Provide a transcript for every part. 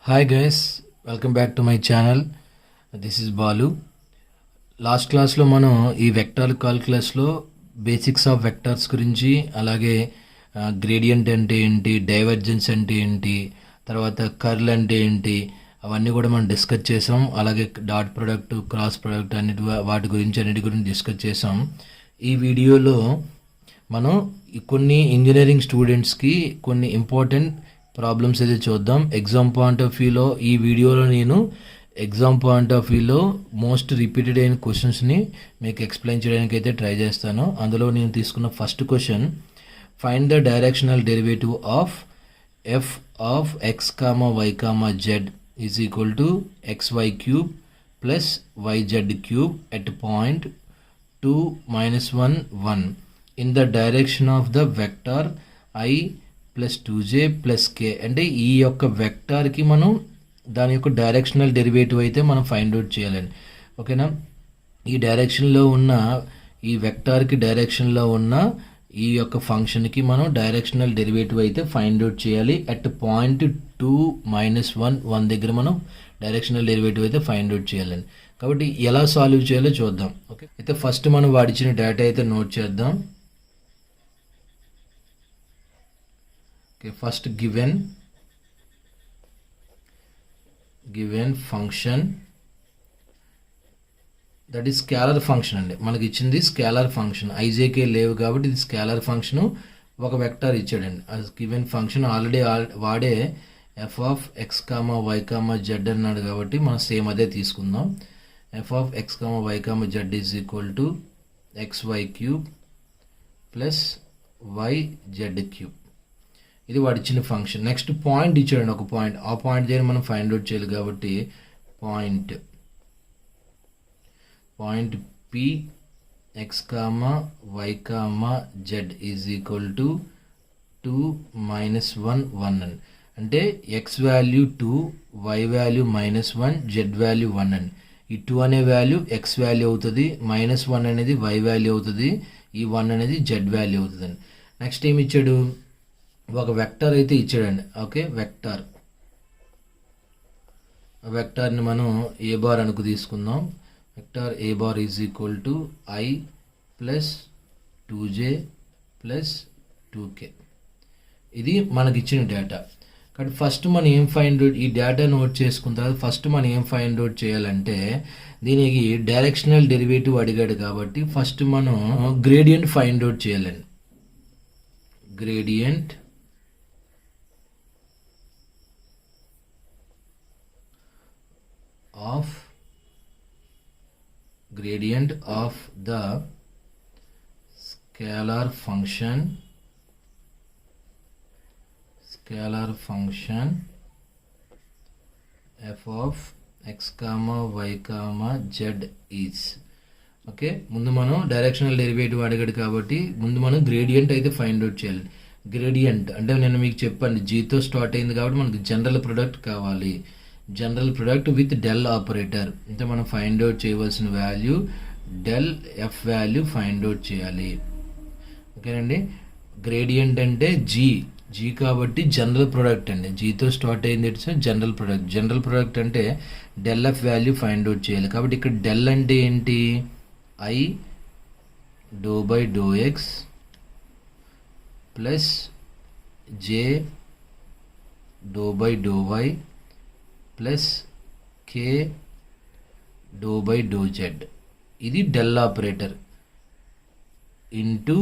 Hi guys, welcome back to my channel. This is Balu. Last క్లాస్లో మనం ఈ vector కాల్కులస్లో basics of vectors గురించి, అలాగే గ్రేడియంట్ అంటే ఏంటి, డైవర్జెన్స్ అంటే ఏంటి, తర్వాత కర్ల్ అంటే ఏంటి, అవన్నీ కూడా మనం డిస్కస్ చేసాం. అలాగే డాట్ ప్రొడక్ట్, క్రాస్ ప్రొడక్ట్ వాటి గురించి డిస్కస్ చేసాం. ఈ వీడియోలో మనం కొన్ని ఇంజనీరింగ్ స్టూడెంట్స్కి కొన్ని ఇంపార్టెంట్ ప్రాబ్లమ్స్ అయితే చూద్దాం. ఎగ్జామ్ పాయింట్ ఆఫ్ వ్యూలో ఈ వీడియోలో నేను మోస్ట్ రిపీటెడ్ అయిన క్వశ్చన్స్ని మీకు ఎక్స్ప్లెయిన్ చేయడానికి అయితే ట్రై చేస్తాను. అందులో నేను తీసుకున్న first question, find the directional derivative of F of X comma Y comma Z is equal to XY cube plus YZ cube at point 2, -1, 1 in the direction of the vector I plus 2J plus K. అంటే ఈ యొక్క వెక్టార్కి మనం దాని యొక్క directional derivative అయితే మనం find out చేయాలండి. ఓకేనా? ఈ డైరెక్షన్లో ఉన్న ఈ వెక్టార్కి డైరెక్షన్లో ఉన్న ఈ యొక్క ఫంక్షన్కి మనం డైరెక్షనల్ డెరివేటివ్ అయితే ఫైండ్ అవుట్ చేయాలి. అట్ పాయింట్ 2, -1, 1 దగ్గర మనం డైరెక్షనల్ డెరివేటివ్ అయితే ఫైండ్ అవుట్ చేయాలండి. కాబట్టి ఎలా సాల్వ్ చేయాలో చూద్దాం. ఓకే, అయితే ఫస్ట్ మనం వాడిచ్చిన డేటా అయితే నోట్ చేద్దాం. First given function, that is scalar function అండి. మనకి ఇచ్చింది స్కేలర్ ఫంక్షన్, ఐజేకే లేవు కాబట్టి ఇది స్కేలర్ ఫంక్షన్. ఒక వెక్టర్ ఇచ్చాడండి. ఆ గివెన్ ఫంక్షన్ ఆల్రెడీ వాడే F of X comma Y comma Z అన్నాడు కాబట్టి మనం సేమ్ అదే తీసుకుందాం. F of X comma Y comma Z is equal to XY cube plus YZ cube. ఇది వాడు ఇచ్చిన ఫంక్షన్. నెక్స్ట్ పాయింట్ ఇచ్చాడండి, ఒక పాయింట్. ఆ పాయింట్ దగ్గర మనం ఫైండ్ అవుట్ చేయాలి కాబట్టి point P X comma Y comma Z is equal to 2, -1, 1 అని. అంటే X value 2, Y value -1, Z value 1 అని. ఈ 2 అనే వాల్యూ ఎక్స్ వాల్యూ అవుతుంది, -1 అనేది వై వాల్యూ అవుతుంది, ఈ 1 అనేది జెడ్ వాల్యూ అవుతుంది అండి. నెక్స్ట్ ఏమి ఇచ్చాడు, ఒక వెక్టర్ అయితే ఇచ్చాడండి. ఓకే, వెక్టార్ని మనం ఏ బార్ అనుకు తీసుకుందాం. Vector A bar is equal to I plus 2J plus 2K. ఇది మనకి ఇచ్చిన డేటా. కాబట్టి ఫస్ట్ మనం ఏం ఫైండ్ అవుట్, ఈ డేటా నోట్ చేసుకున్న తర్వాత ఫస్ట్ మనం ఏం ఫైండ్ అవుట్ చేయాలంటే, దీనికి డైరెక్షనల్ డెరివేటివ్ అడిగాడు కాబట్టి ఫస్ట్ మనం గ్రేడియంట్ ఫైండ్ అవుట్ చేయాలండి. Gradient of the scalar function f of x comma y comma z is. Okay, ముందు మనం డైరెక్షనల్ డెరివేటివ్ అడిగాడు కాబట్టి ముందు మనం గ్రేడియంట్ అయితే ఫైండ్ అవుట్ చేయాలి. గ్రేడియంట్ అంటే నేను మీకు చెప్పండి, జీతో స్టార్ట్ అయింది కాబట్టి మనకి జనరల్ ప్రొడక్ట్ కావాలి. General product with del operator. అంటే మనం ఫైండ్ అవుట్ చేయవలసిన value del F value find out చేయాలి. ఓకేనండి. గ్రేడియంట్ అంటే జీ కాబట్టి జనరల్ ప్రొడక్ట్ అండి. జీతో స్టార్ట్ అయింది, it's general product. General product అంటే del F value find out చేయాలి. కాబట్టి ఇక్కడ డెల్ అంటే ఏంటి, I do by do X plus J do by do Y plus K do by do Z. ఇది డెల్ ఆపరేటర్ ఇంటూ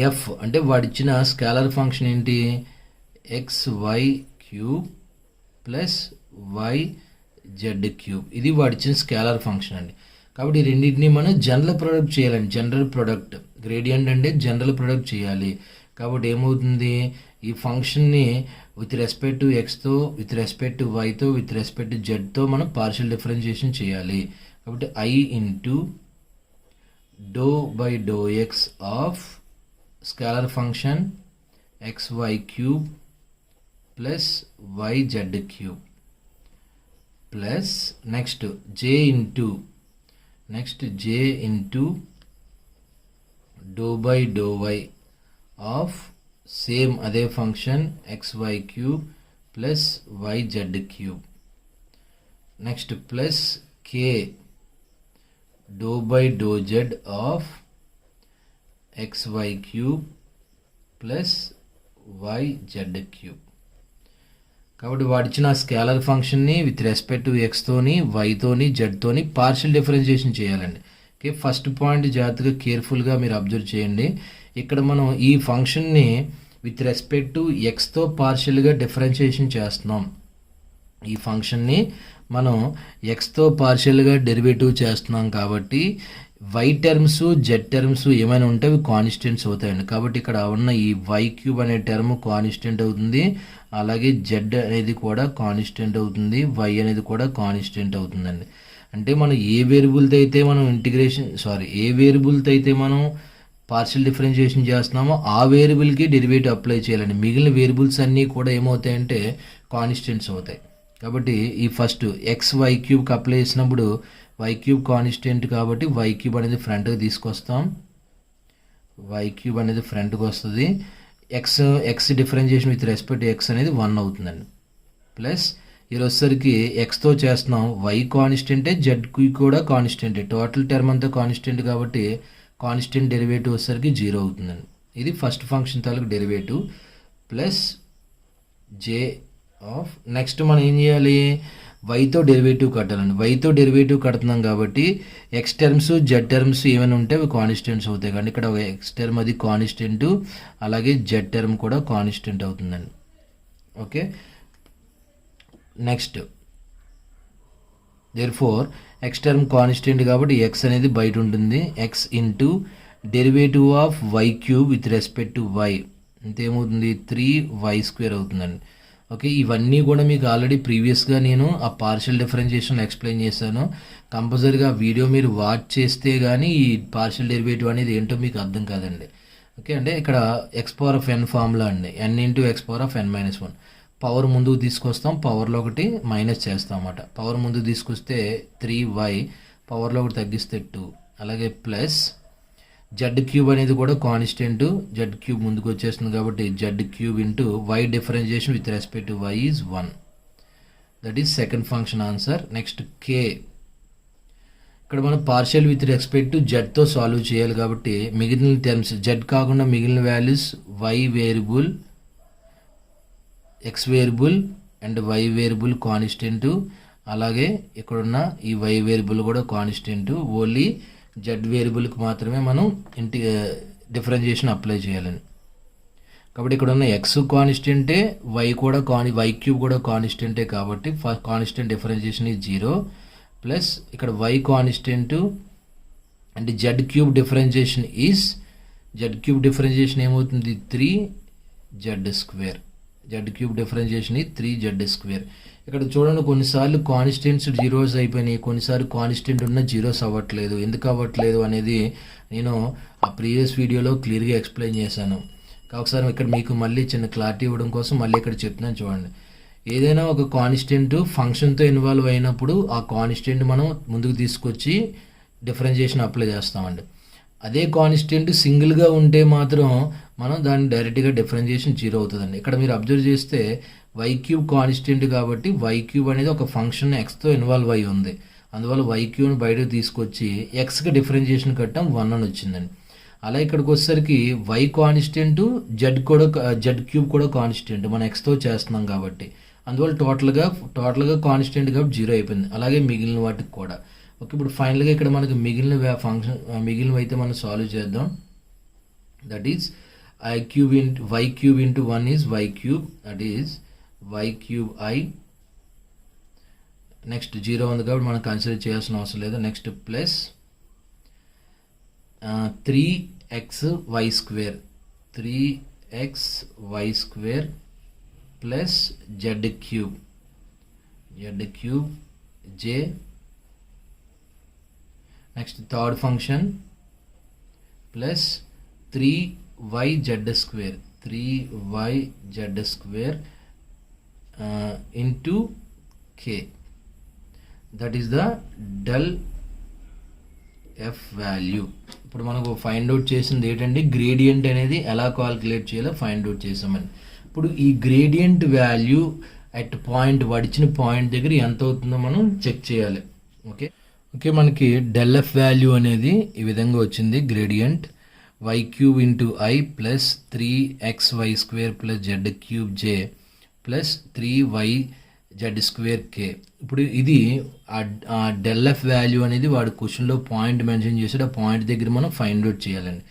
ఎఫ్. అంటే వాడిచ్చిన scalar function ఏంటి, XY cube plus YZ cube. ఇది వాడిచ్చిన స్కేలర్ ఫంక్షన్ అండి. కాబట్టి ఈ రెండింటిని మనం జనరల్ ప్రొడక్ట్ చేయాలండి. జనరల్ ప్రొడక్ట్ గ్రేడియంట్ అంటే జనరల్ ప్రొడక్ట్ చేయాలి. కాబట్టి ఏమవుతుంది, ఈ ఫంక్షన్ని విత్ రెస్పెక్ట్ టు ఎక్స్తో, విత్ రెస్పెక్ట్ టు వైతో, విత్ రెస్పెక్ట్ టు జెడ్తో మనం పార్షియల్ డిఫరెన్షియేషన్ చేయాలి. కాబట్టి I into do by do X of scalar function XY cube plus YZ cube plus next J into do by do Y of same అదే function XY cube plus yz cube. Next plus k do by do z of xy cube plus yz cube. కాబట్టి వాడిచ్చిన scalar ఫంక్షన్ని with respect to X తోని Y తోని Z తోని partial differentiation చేయాలండి. Okay, first point జాగ్రత్తగా కేర్ఫుల్గా మీరు అబ్జర్వ్ చేయండి. ఇక్కడ మనం ఈ ఫంక్షన్ని విత్ రెస్పెక్ట్ టు ఎక్స్తో పార్షియల్గా డిఫరెన్షియేషన్ చేస్తున్నాం. ఈ ఫంక్షన్ని మనం ఎక్స్తో పార్షియల్గా డెరివేటివ్ చేస్తున్నాం కాబట్టి వై టర్మ్స్ జెడ్ టర్మ్స్ ఏమైనా ఉంటే అవి కాన్స్టెంట్స్ అవుతాయండి. కాబట్టి ఇక్కడ ఉన్న ఈ వై క్యూబ్ అనే టర్మ్ కాన్స్టెంట్ అవుతుంది, అలాగే జెడ్ అనేది కూడా కాన్స్టెంట్ అవుతుంది, వై అనేది కూడా కాన్స్టెంట్ అవుతుందండి. అంటే మనం ఏ వేరియబుల్తో అయితే మనం ఏ వేరియబుల్తో అయితే మనం పార్షియల్ డిఫరెన్షియేషన్ చేస్తున్నామో ఆ వేరియబుల్కి డెరివేటివ్ అప్లై చేయాలండి. మిగిలిన వేరియబుల్స్ అన్నీ కూడా ఏమవుతాయంటే కాన్స్టెంట్స్ అవుతాయి. కాబట్టి ఈ ఫస్ట్ ఎక్స్ వై క్యూబ్కి అప్లై చేసినప్పుడు వై క్యూబ్ కాన్స్టెంట్ కాబట్టి వై క్యూబ్ అనేది ఫ్రంట్కి తీసుకొస్తాం. వై క్యూబ్ అనేది ఫ్రంట్కి వస్తుంది. X differentiation with respect X అనేది 1 అవుతుందండి. ప్లస్ ఈరోజుసరికి ఎక్స్తో చేస్తున్నాం, వై కాన్స్టెంటే జెడ్ కూడా కాన్స్టెంటే, టోటల్ టర్మ్ అంతా కాన్స్టెంట్ కాబట్టి కాన్స్టెంట్ డెరివేటివ్ వచ్చేసరికి 0 అవుతుందండి. ఇది ఫస్ట్ ఫంక్షన్ తాలూకు derivative plus J of. Next మనం ఏం చేయాలి, వైతో డెరివేటివ్ కట్టాలండి. వైతో డెరివేటివ్ కడుతున్నాం కాబట్టి ఎక్స్ టర్మ్స్ జెడ్ టర్మ్స్ ఏమైనా ఉంటే అవి కాన్స్టెంట్స్ అవుతాయి. కానీ ఇక్కడ ఎక్స్ టర్మ్ అది కాన్స్టెంట్, అలాగే జెడ్ టర్మ్ కూడా కాన్స్టెంట్ అవుతుందండి. Okay, next therefore X term constant కాబట్టి ఎక్స్ అనేది బయట ఉంటుంది. X into derivative of Y cube with respect to Y ఇంతేమవుతుంది 3y² అవుతుందండి. ఓకే, ఇవన్నీ కూడా మీకు ఆల్రెడీ ప్రీవియస్గా నేను ఆ పార్షియల్ డిఫరెన్షియేషన్ ఎక్స్ప్లెయిన్ చేశాను. కంపల్సరీగా వీడియో మీరు వాచ్ చేస్తే కానీ ఈ పార్షియల్ డెరివేటివ్ అనేది ఏంటో మీకు అర్థం కాదండి. ఓకే, అంటే ఇక్కడ x⁴n ఫార్ములా అండి, n ఇంటూ x⁴n-1 పవర్ ముందుకు తీసుకొస్తాం, పవర్లో ఒకటి మైనస్ చేస్తాం అన్నమాట. పవర్ ముందుకు తీసుకొస్తే 3y, పవర్లో ఒకటి తగ్గిస్తే 2, అలాగే ప్లస్ జెడ్ క్యూబ్ అనేది కూడా కాన్స్టెంట్, జెడ్ క్యూబ్ ముందుకు వచ్చేస్తుంది కాబట్టి Z cube into Y differentiation with respect to Y is 1. That is second function answer. Next K, ఇక్కడ మనం పార్షియల్ విత్ రెస్పెక్ట్ టు జెడ్తో సాల్వ్ చేయాలి కాబట్టి మిగిలిన టర్మ్స్ జెడ్ కాకుండా మిగిలిన values Y variable, X variable and Y variable constant, అలాగే ఇక్కడున్న ఈ వై వేరియబుల్ కూడా కాన్స్టెంట్. ఓన్లీ జెడ్ వేరియబుల్కి మాత్రమే మనం డిఫరెన్షియేషన్ అప్లై చేయాలని. కాబట్టి ఇక్కడ ఉన్న ఎక్స్ కాన్స్టెంటే, వై క్యూబ్ కూడా కాన్స్టెంటే కాబట్టి కాన్స్టెంట్ డిఫరెన్షియేషన్ ఈజ్ 0. ప్లస్ ఇక్కడ Y constant and Z cube differentiation ఏమవుతుంది 3z². జెడ్ క్యూబ్ డిఫరెన్షియేషన్ ఈ 3z². ఇక్కడ చూడండి, కొన్నిసార్లు కాన్స్టెంట్స్ జీరోస్ అయిపోయినాయి, కొన్నిసార్లు కాన్స్టెంట్ ఉన్న జీరోస్ అవ్వట్లేదు. ఎందుకు అవ్వట్లేదు అనేది నేను ఆ ప్రీవియస్ వీడియోలో క్లియర్గా ఎక్స్ప్లెయిన్ చేశాను. ఒకసారి ఇక్కడ మీకు మళ్ళీ చిన్న క్లారిటీ ఇవ్వడం కోసం మళ్ళీ ఇక్కడ చెప్తున్నాను చూడండి. ఏదైనా ఒక కాన్స్టెంట్ ఫంక్షన్తో ఇన్వాల్వ్ అయినప్పుడు ఆ కాన్స్టెంట్ మనం ముందుకు తీసుకొచ్చి డిఫరెన్షియేషన్ అప్లై చేస్తామండి. అదే కాన్స్టెంట్ సింగిల్గా ఉంటే మాత్రం మనం దాన్ని డైరెక్ట్గా డిఫరెన్షియేషన్ 0 అవుతుందండి. ఇక్కడ మీరు అబ్జర్వ్ చేస్తే వై క్యూబ్ కాన్స్టెంట్ కాబట్టి వై క్యూబ్ అనేది ఒక ఫంక్షన్ ఎక్స్తో ఇన్వాల్వ్ అయి ఉంది, అందువల్ల వై క్యూబ్ని బయటకు తీసుకొచ్చి ఎక్స్కి డిఫరెన్షియేషన్ కట్టడం 1 అని వచ్చిందండి. అలా ఇక్కడికి వచ్చేసరికి వై కాన్స్టెంట్, జెడ్ క్యూబ్ కూడా కాన్స్టెంట్, మనం ఎక్స్తో చేస్తున్నాం కాబట్టి అందువల్ల టోటల్గా కాన్స్టెంట్ కాబట్టి 0 అయిపోయింది. అలాగే మిగిలిన వాటికి కూడా. ఓకే, ఇప్పుడు ఫైనల్గా ఇక్కడ మనకి మిగిలినవి అయితే మనం సాల్వ్ చేద్దాం. That is Y cube into 1 is Y cube, that is Y cube I. Next 0 ఉంది కాబట్టి మనం కన్సిడర్ చేయాల్సిన అవసరం లేదు. Next plus 3xy² plus Z cube J. Next third function plus 3yz² into k. That is the del f value. ఇప్పుడు మనకు find out చేసింది ఏంటంటే గ్రేడియంట్ అనేది ఎలా కాల్కులేట్ చేయాలో ఫైండ్ అవుట్ చేసామని. ఇప్పుడు ఈ గ్రేడియంట్ వాల్యూ అట్ పాయింట్ వాడిచ్చిన పాయింట్ దగ్గర ఎంత అవుతుందో మనం చెక్ చేయాలి. ఓకే ఓకే మనకి డెల్ ఎఫ్ వాల్యూ అనేది ఈ విధంగా వచ్చింది. Gradient y cube into I plus 3xy square plus Z cube J plus 3y Z square K. ఇప్పుడు ఇది ఆ డెల్ ఎఫ్ వాల్యూ అనేది వాడు క్వశ్చన్లో పాయింట్ మెన్షన్ చేసాడు. ఆ పాయింట్ దగ్గర మనం ఫైండ్ అవుట్ చేయాలండి.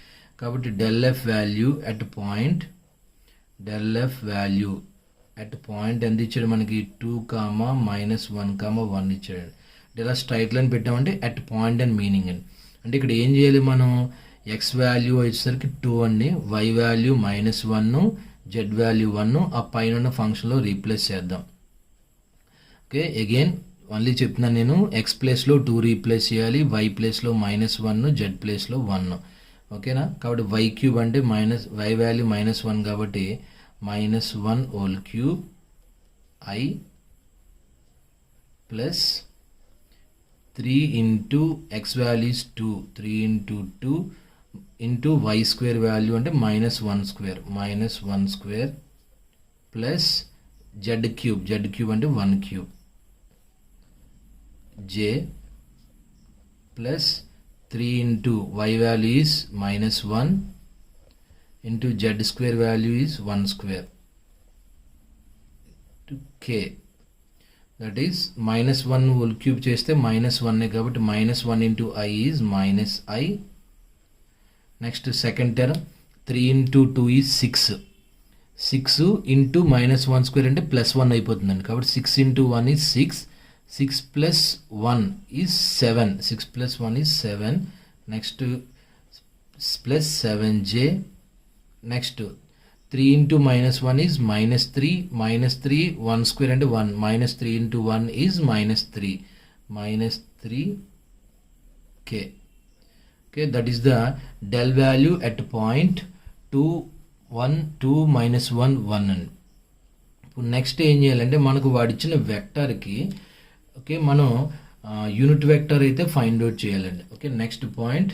కాబట్టి del F value at point ఎంత ఇచ్చాడు మనకి 2, -1, 1 ఇచ్చాడు. ఇలా స్ట్రైట్ లైన్ పెట్టామంటే అట్ పాయింట్ అండ్ మీనింగ్ అండి. అంటే ఇక్కడ ఏం చేయాలి మనం, ఎక్స్ వాల్యూ వచ్చేసరికి 2 అండి, వై వాల్యూ -1, జెడ్ వాల్యూ 1 ఆ పైన ఉన్న ఫంక్షన్లో రీప్లేస్ చేద్దాం. ఓకే అగైన్ ఓన్లీ చెప్తున్నాను నేను, ఎక్స్ ప్లేస్లో 2 రీప్లేస్ చేయాలి, వై ప్లేస్లో -1, జెడ్ ప్లేస్లో 1. ఓకేనా. కాబట్టి వై క్యూబ్ అంటే వై వాల్యూ -1 కాబట్టి -1 whole cube I plus 3 into X value is 2, 3 into 2 into Y square value అంటే -1 స్క్వేర్ ప్లస్ జెడ్ క్యూబ్ అంటే 1 cube J plus 3 into Y value is -1 into Z square value is 1 square to K. That is -1 whole cube చేస్తే -1 కాబట్టి -1 into I is -i. Next second term 3 into 2 is 6 into -1 square అంటే +1 అయిపోతుందండి. కాబట్టి 6 into 1 is 6 plus 1 is 7 next plus 7j. Next 3 into -1 is -3 1 square అంటే 1 -3 into 1 is -3k. Okay, that is the del value at point 2, 1, 2, -1, 1 అని. ఇప్పుడు next ఏం చేయాలంటే మనకు వాడిచ్చిన వెక్టర్కి okay మనం యూనిట్ వెక్టర్ అయితే ఫైండ్ అవుట్ చేయాలండి. Okay next point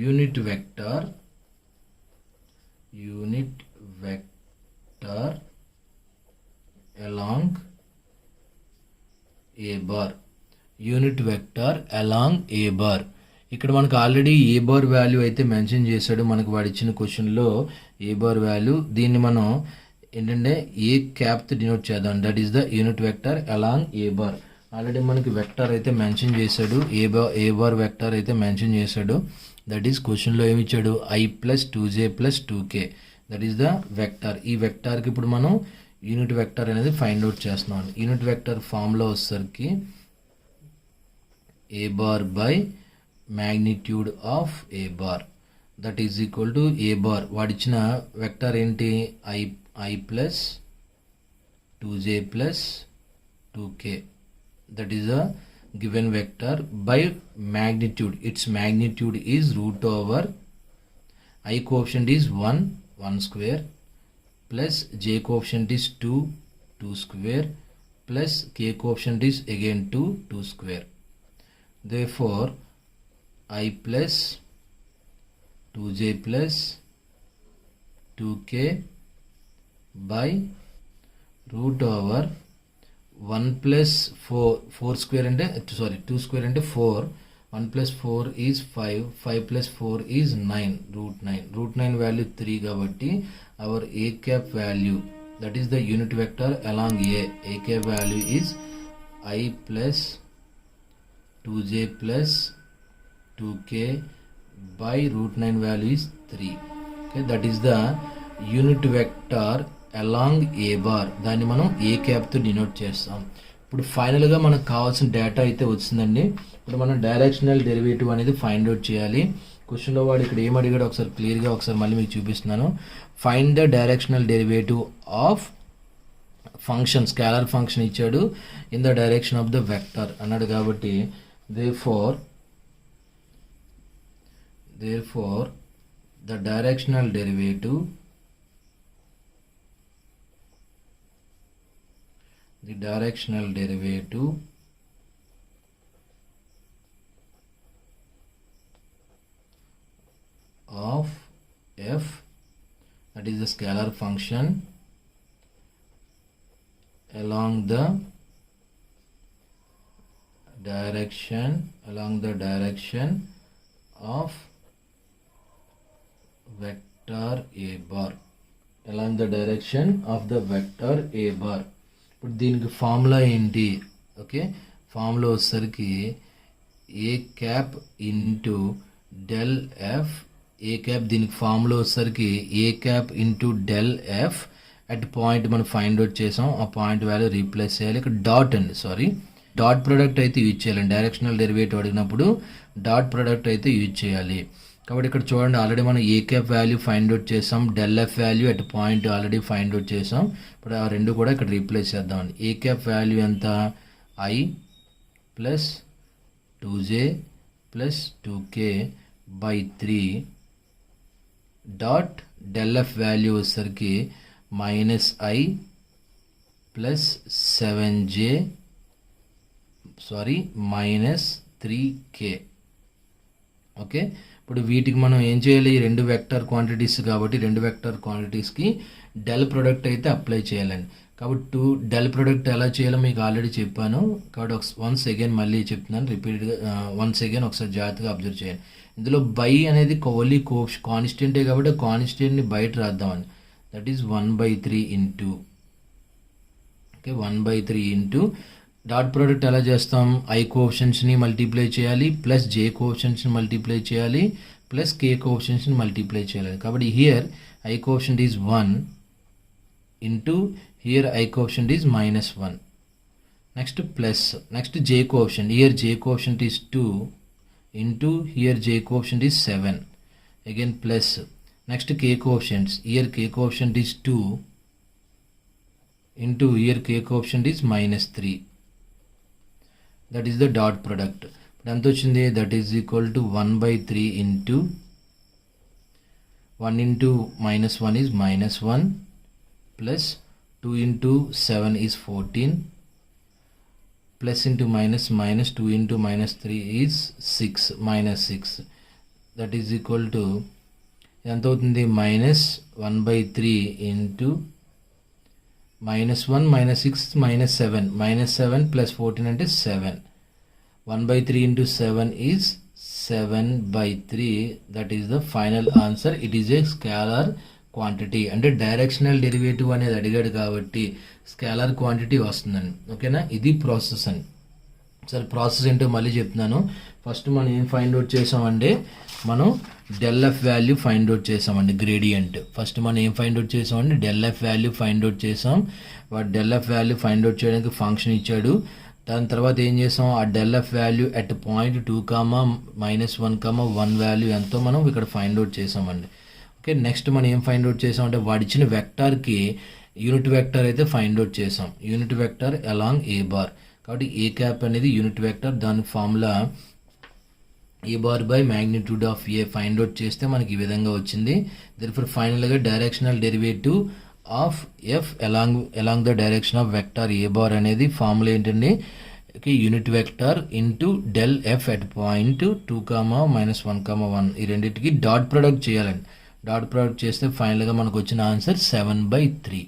unit vector along a bar. Unit vector along A bar. ఇక్కడ మనకు ఆల్రెడీ ఏ బార్ వాల్యూ అయితే మెన్షన్ చేశాడు మనకు వాడు ఇచ్చిన క్వశ్చన్లో. ఏ బార్ వాల్యూ దీన్ని మనం ఏంటంటే ఏ క్యాప్తో డినోట్ చేద్దాం. That is the unit vector along A bar. Already మనకి వెక్టర్ అయితే మెన్షన్ చేశాడు, ఏ బార్ వెక్టర్ అయితే మెన్షన్ చేశాడు. దట్ ఈస్ క్వశ్చన్లో ఏమి ఇచ్చాడు, i plus 2j plus 2k. That is the vector. ఈ వెక్టర్కి ఇప్పుడు మనం యూనిట్ వెక్టర్ అనేది ఫైండ్ అవుట్ చేస్తున్నాం. యూనిట్ వెక్టర్ ఫామ్లో వచ్చేసరికి a bar by magnitude of a bar that is equal to a bar. వాడిచ్చిన వెక్టర్ ఏంటి, i plus 2j plus 2k. that is a given vector by magnitude. Its magnitude is root over i coefficient is 1 square plus j coefficient is 2 square plus k coefficient is again 2 square. Therefore I plus 2j plus 2k by root over 1 plus 4 square and 2 square and 4. 1 plus 4 is 5 plus 4 is 9, root 9 value 3 కాబట్టి our a cap value, that is the unit vector along a cap value is I plus 2j plus 2k by root 9 value is 3. Okay, that is the unit vector along a bar. దాన్ని మనం ఏ క్యాప్తో denote చేస్తాం. ఇప్పుడు ఫైనల్గా మనకు కావాల్సిన data అయితే వచ్చిందండి. ఇప్పుడు మనం డైరెక్షనల్ డెరివేటివ్ అనేది ఫైండ్ అవుట్ చేయాలి. క్వశ్చన్లో వాడు ఇక్కడ ఏం అడిగాడు ఒకసారి క్లియర్గా ఒకసారి మళ్ళీ మీకు చూపిస్తున్నాను. Find the directional derivative of function, scalar function ఇచ్చాడు in the direction of the vector అన్నాడు. కాబట్టి therefore the directional derivative of f, that is the scalar function along the direction of vector a bar, along the direction of the vector a bar. ఇప్పుడు దీనికి formula ఏంటి? Okay, formula వచ్చేసరికి A cap into del F, A cap దీనికి formula వచ్చేసరికి A cap into del F at point మనం find out చేసాం, ఆ point value replace చేయాలి. ఇక్కడ డాట్ అండి, సారీ డాట్ ప్రొడక్ట్ అయితే యూజ్ చేయాలండి. డైరెక్షనల్ డెరివేటివ్ అడిగినప్పుడు డాట్ ప్రొడక్ట్ అయితే యూజ్ చేయాలి. కాబట్టి ఇక్కడ చూడండి, ఆల్రెడీ మనం A cap value find out చేసాం, del F value at point already find out చేసాం. ఇప్పుడు ఆ రెండు కూడా ఇక్కడ రీప్లేస్ చేద్దామండి. ఏ క్యాప్ వాల్యూ ఎంత? I plus 2j plus 2k by 3 dot del F value వచ్చేసరికి minus I plus 7j minus 3k. Okay, ఇప్పుడు వీటికి మనం ఏం చేయాలి? రెండు వెక్టర్ క్వాంటిటీస్ కాబట్టి రెండు వెక్టర్ క్వాంటిటీస్కి డెల్ ప్రొడక్ట్ అయితే అప్లై చేయాలండి. కాబట్టి డెల్ ప్రొడక్ట్ ఎలా చేయాలో మీకు ఆల్రెడీ చెప్పాను. కాబట్టి వన్స్ అగైన్ మళ్ళీ చెప్తున్నాను, రిపీటెడ్గా వన్స్ అగైన్ ఒకసారి జాగ్రత్తగా అబ్జర్వ్ చేయండి. ఇందులో బై అనేది ఓన్లీ కాన్స్టెంటే కాబట్టి కాన్స్టెంట్ని బయట రాద్దామండి. That is 1/3 into, okay 1/3 into dot product ఎలా చేస్తాం? ఐ కోఎఫిషియెంట్స్ని మల్టిప్లై చేయాలి, ప్లస్ జే కోఎఫిషియెంట్స్ని మల్టిప్లై చేయాలి, ప్లస్ కే కోఎఫిషియెంట్స్ని మల్టిప్లై చేయాలి. కాబట్టి here i coefficient is 1 into here i coefficient is -1. Next plus, next j coefficient, here j coefficient is 2 into here j coefficient is 7, again plus. Next k coefficients, here k coefficient is 2 into here k coefficient is -3. That is the dot product. ఇప్పుడు ఎంత వచ్చింది? That is equal to 1/3 into 1 into -1 is -1 plus 2 into 7 is 14 plus into minus 2 into -3 is 6. That is equal to ఎంత అవుతుంది? -1/3 into -1 -6 -7 plus 14 అంటే 7. 1/3 into 7 is 7/3. That is the final answer. It is a scalar quantity. అంటే directional derivative అనేది అడిగాడు కాబట్టి scalar quantity వస్తుందండి. ఓకేనా, ఇది ప్రాసెస్ అండి. సరే, ప్రాసెస్ ఏంటో మళ్ళీ చెప్తున్నాను. ఫస్ట్ మనం ఏం ఫైండ్ అవుట్ చేసామంటే మనం del F value find out చేసామండి, గ్రేడియంట్. ఫస్ట్ మనం ఏం ఫైండ్ అవుట్ చేసామండి? Del F value find out చేసాం. వాడు del F value find out చేయడానికి ఫంక్షన్ ఇచ్చాడు. దాని తర్వాత ఏం చేసాం? ఆ del F value at point 2, -1, 1 value ఎంతో మనం ఇక్కడ ఫైండ్ అవుట్ చేసామండి. ఓకే, నెక్స్ట్ మనం ఏం ఫైండ్ అవుట్ చేసామంటే వాడిచ్చిన వెక్టార్కి యూనిట్ వెక్టర్ అయితే ఫైండ్ అవుట్ చేసాం. యూనిట్ వెక్టర్ అలాంగ్ ఏ బార్. కాబట్టి ఏ క్యాప్ అనేది యూనిట్ వెక్టర్, దాని formula a bar by magnitude of a find out చేస్తే మనకి ఈ విధంగా వచ్చింది. దెర్ఫోర్ ఫైనల్గా directional derivative of F along the direction of vector a bar అనేది ఫార్ములా ఏంటండి? Unit vector into del F at point 2, -1, 1 ఈ రెండింటికి డాట్ ప్రొడక్ట్ చేయాలండి. డాట్ ప్రొడక్ట్ చేస్తే ఫైనల్గా మనకు వచ్చిన ఆన్సర్ 7/3.